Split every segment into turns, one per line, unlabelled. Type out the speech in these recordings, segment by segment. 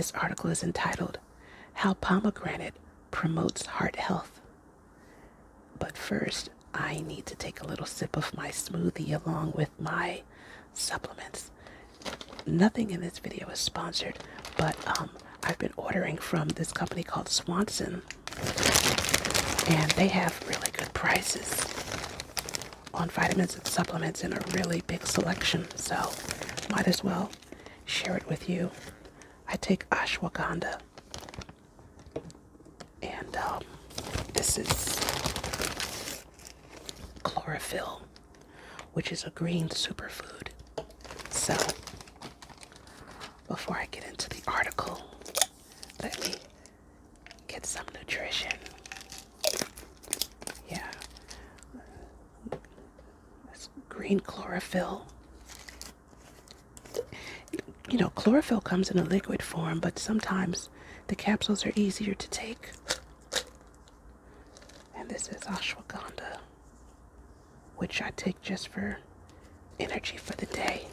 This article is entitled, How Pomegranate Promotes Heart Health. But first, I need to take a little sip of my smoothie along with my supplements. Nothing in this video is sponsored, but I've been ordering from this company called Swanson, and they have really good prices on vitamins and supplements in a really big selection, so might as well share it with you. I take ashwagandha, and this is chlorophyll, which is a green superfood. So, before I get into the article, let me get some nutrition. Yeah, that's green chlorophyll. You know, chlorophyll comes in a liquid form, but sometimes the capsules are easier to take. And this is ashwagandha, which I take just for energy for the day.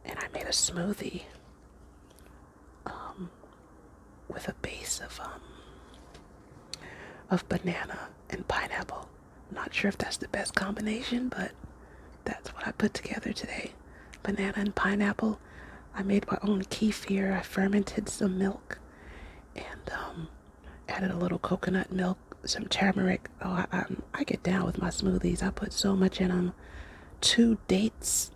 And I made a smoothie with a base of banana and pineapple. Not sure if that's the best combination, but that's what I put together today. Banana and pineapple. I made my own kefir. I fermented some milk and added a little coconut milk, some turmeric. Oh, I get down with my smoothies. I put so much in them. 2 dates,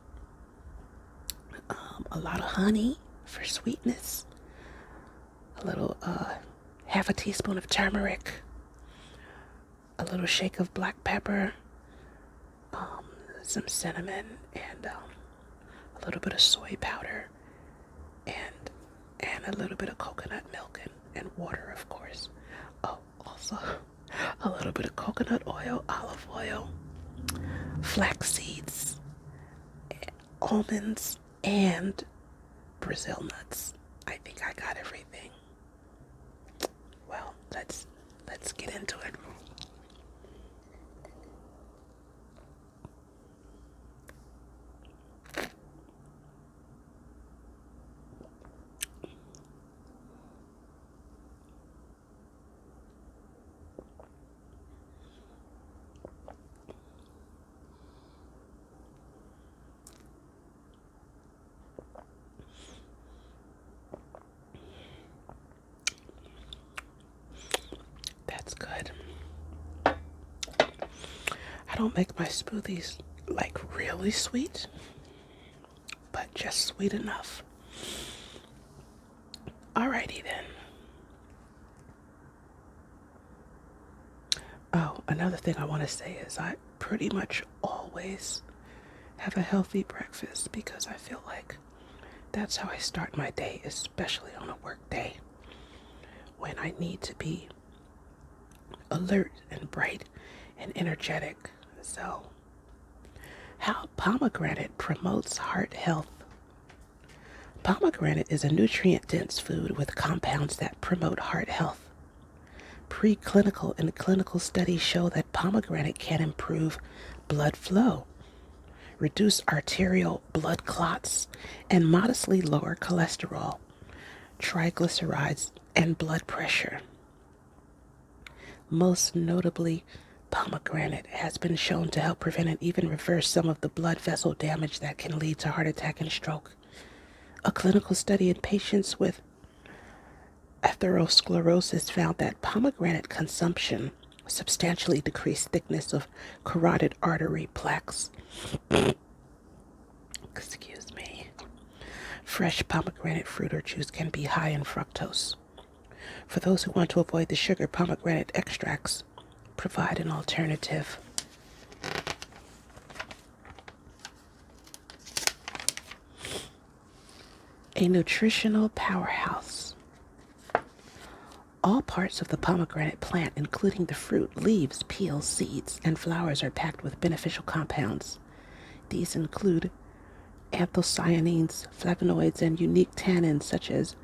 a lot of honey for sweetness, a little half a teaspoon of turmeric, a little shake of black pepper, some cinnamon, and a little bit of soy powder, and a little bit of coconut milk and water, of course. Oh, also a little bit of coconut oil, olive oil, flax seeds, almonds, and Brazil nuts. I think I got everything. Well, let's get into it. That's good. I don't make my smoothies like really sweet, but just sweet enough. Alrighty then. Oh, another thing I want to say is I pretty much always have a healthy breakfast because I feel like that's how I start my day, especially on a work day when I need to be alert and bright and energetic. So, how pomegranate promotes heart health. Pomegranate is a nutrient-dense food with compounds that promote heart health. Preclinical and clinical studies show that pomegranate can improve blood flow, reduce arterial blood clots, and modestly lower cholesterol, triglycerides, and blood pressure. Most notably, pomegranate has been shown to help prevent and even reverse some of the blood vessel damage that can lead to heart attack and stroke. A clinical study in patients with atherosclerosis found that pomegranate consumption substantially decreased thickness of carotid artery plaques. Excuse me. Fresh pomegranate fruit or juice can be high in fructose. For those who want to avoid the sugar, pomegranate extracts provide an alternative. A nutritional powerhouse. All parts of the pomegranate plant, including the fruit, leaves, peels, seeds, and flowers, are packed with beneficial compounds. These include anthocyanins, flavonoids, and unique tannins such as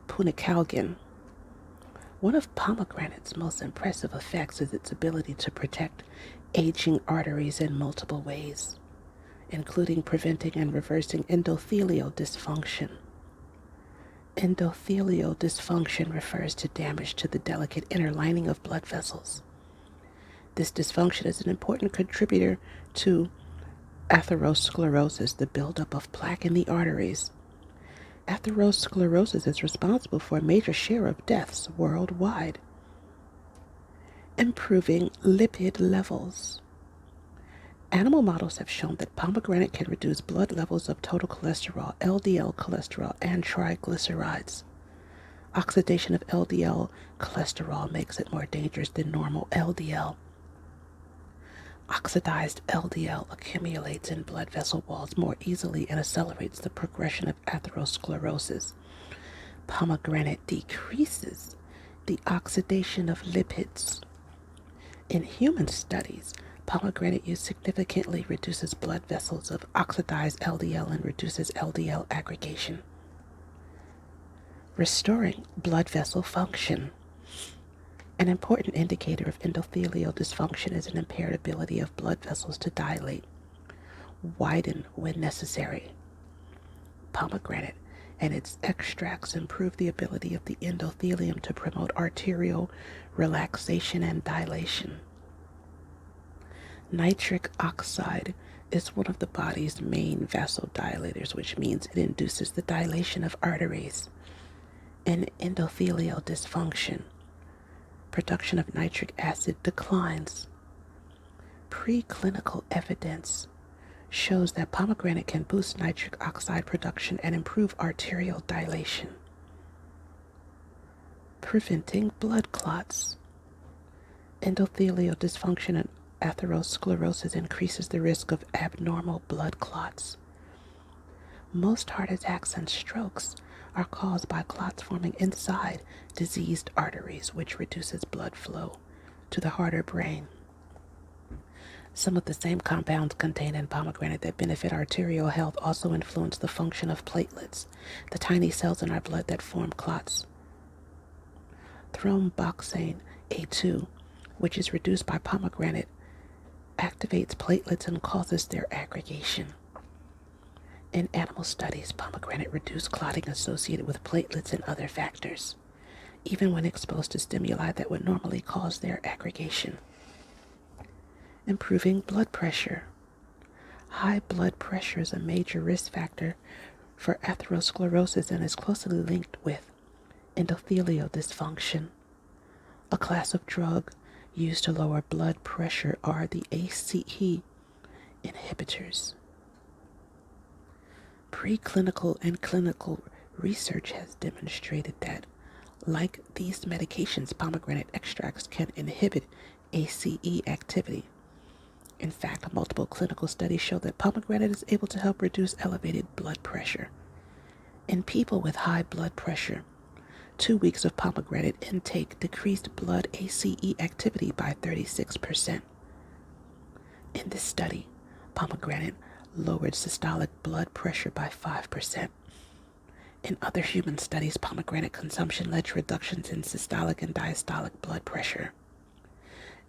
punicalgin. One of pomegranate's most impressive effects is its ability to protect aging arteries in multiple ways, including preventing and reversing endothelial dysfunction. Endothelial dysfunction refers to damage to the delicate inner lining of blood vessels. This dysfunction is an important contributor to atherosclerosis, the buildup of plaque in the arteries. Atherosclerosis is responsible for a major share of deaths worldwide. Improving lipid levels. Animal models have shown that pomegranate can reduce blood levels of total cholesterol, LDL cholesterol, and triglycerides. Oxidation of LDL cholesterol makes it more dangerous than normal LDL. Oxidized LDL accumulates in blood vessel walls more easily and accelerates the progression of atherosclerosis. Pomegranate decreases the oxidation of lipids. In human studies, pomegranate use significantly reduces blood vessels of oxidized LDL and reduces LDL aggregation. Restoring blood vessel function. An important indicator of endothelial dysfunction is an impaired ability of blood vessels to dilate, widen when necessary. Pomegranate and its extracts improve the ability of the endothelium to promote arterial relaxation and dilation. Nitric oxide is one of the body's main vasodilators, which means it induces the dilation of arteries. In endothelial dysfunction, production of nitric acid declines. Preclinical evidence shows that pomegranate can boost nitric oxide production and improve arterial dilation. Preventing blood clots. Endothelial dysfunction and atherosclerosis increases the risk of abnormal blood clots. Most heart attacks and strokes are caused by clots forming inside diseased arteries, which reduces blood flow to the heart or brain. Some of the same compounds contained in pomegranate that benefit arterial health also influence the function of platelets, the tiny cells in our blood that form clots. Thromboxane A2, which is reduced by pomegranate, activates platelets and causes their aggregation. In animal studies, pomegranate reduced clotting associated with platelets and other factors, even when exposed to stimuli that would normally cause their aggregation. Improving blood pressure. High blood pressure is a major risk factor for atherosclerosis and is closely linked with endothelial dysfunction. A class of drug used to lower blood pressure are the ACE inhibitors. Preclinical and clinical research has demonstrated that, like these medications, pomegranate extracts can inhibit ACE activity. In fact, multiple clinical studies show that pomegranate is able to help reduce elevated blood pressure. In people with high blood pressure, 2 weeks of pomegranate intake decreased blood ACE activity by 36%. In this study, pomegranate lowered systolic blood pressure by 5%. In other human studies, pomegranate consumption led to reductions in systolic and diastolic blood pressure.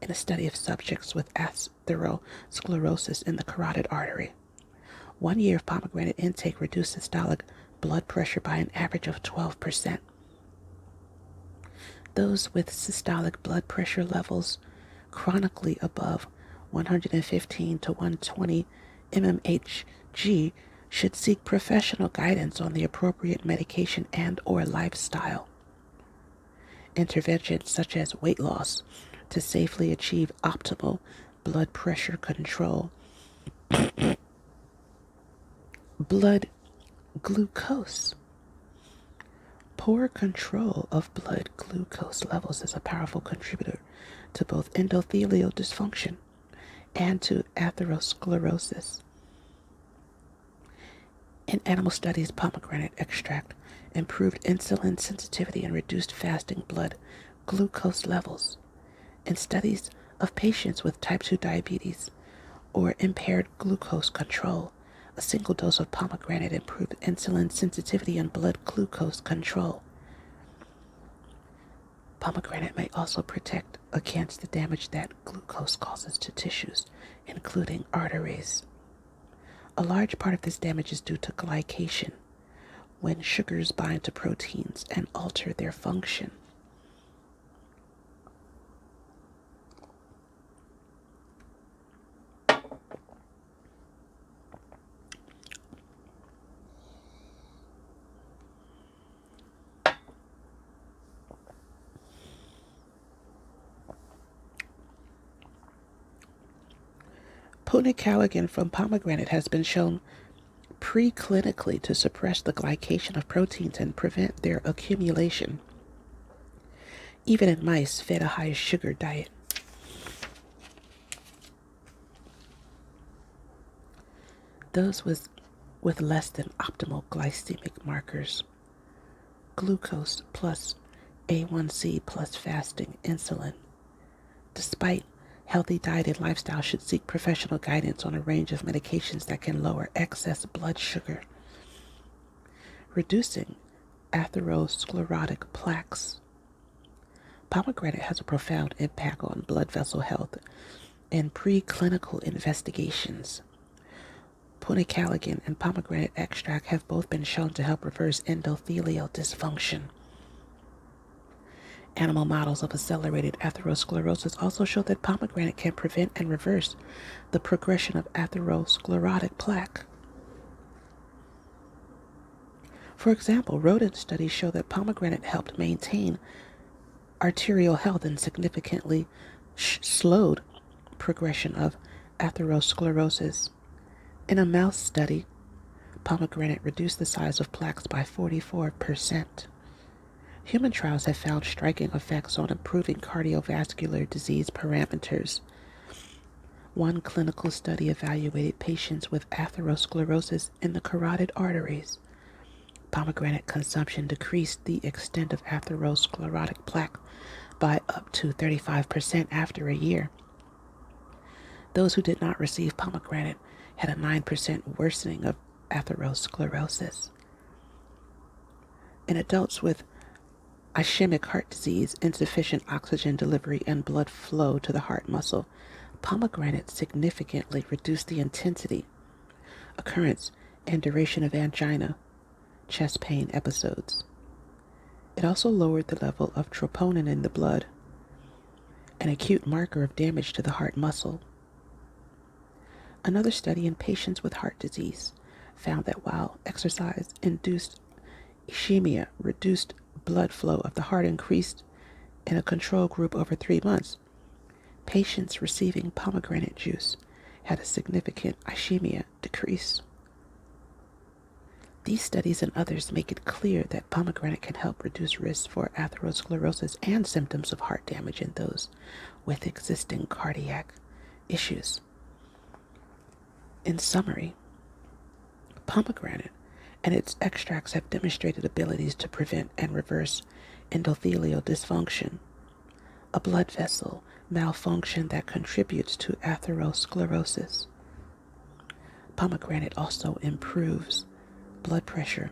In a study of subjects with atherosclerosis in the carotid artery, 1 year of pomegranate intake reduced systolic blood pressure by an average of 12%. Those with systolic blood pressure levels chronically above 115 to 120 mmHg should seek professional guidance on the appropriate medication and or lifestyle. Interventions such as weight loss to safely achieve optimal blood pressure control. Blood glucose. Poor control of blood glucose levels is a powerful contributor to both endothelial dysfunction and to atherosclerosis. In animal studies, pomegranate extract improved insulin sensitivity and reduced fasting blood glucose levels. In studies of patients with type 2 diabetes or impaired glucose control, a single dose of pomegranate improved insulin sensitivity and blood glucose control. Pomegranate may also protect against the damage that glucose causes to tissues, including arteries. A large part of this damage is due to glycation, when sugars bind to proteins and alter their function. Pomegranate from pomegranate has been shown preclinically to suppress the glycation of proteins and prevent their accumulation, even in mice fed a high sugar diet. Those with less than optimal glycemic markers, glucose plus A1C plus fasting insulin, despite healthy diet and lifestyle, should seek professional guidance on a range of medications that can lower excess blood sugar. Reducing atherosclerotic plaques. Pomegranate has a profound impact on blood vessel health in preclinical investigations. Pomegranate and pomegranate extract have both been shown to help reverse endothelial dysfunction. Animal models of accelerated atherosclerosis also show that pomegranate can prevent and reverse the progression of atherosclerotic plaque. For example, rodent studies show that pomegranate helped maintain arterial health and significantly slowed progression of atherosclerosis. In a mouse study, pomegranate reduced the size of plaques by 44%. Human trials have found striking effects on improving cardiovascular disease parameters. One clinical study evaluated patients with atherosclerosis in the carotid arteries. Pomegranate consumption decreased the extent of atherosclerotic plaque by up to 35% after a year. Those who did not receive pomegranate had a 9% worsening of atherosclerosis. In adults with ischemic heart disease, insufficient oxygen delivery, and blood flow to the heart muscle, pomegranate significantly reduced the intensity, occurrence, and duration of angina, chest pain episodes. It also lowered the level of troponin in the blood, an acute marker of damage to the heart muscle. Another study in patients with heart disease found that while exercise-induced ischemia reduced blood flow of the heart increased in a control group over 3 months, patients receiving pomegranate juice had a significant ischemia decrease. These studies and others make it clear that pomegranate can help reduce risks for atherosclerosis and symptoms of heart damage in those with existing cardiac issues. In summary, pomegranate and its extracts have demonstrated abilities to prevent and reverse endothelial dysfunction, a blood vessel malfunction that contributes to atherosclerosis. Pomegranate also improves blood pressure,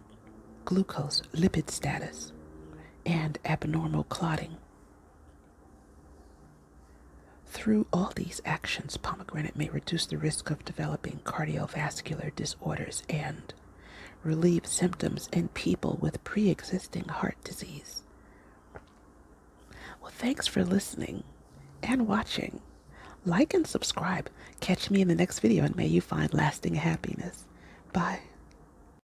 glucose, lipid status, and abnormal clotting. Through all these actions, pomegranate may reduce the risk of developing cardiovascular disorders and relieve symptoms in people with pre-existing heart disease. Well, thanks for listening and watching. Like and subscribe. Catch me in the next video and may you find lasting happiness. Bye.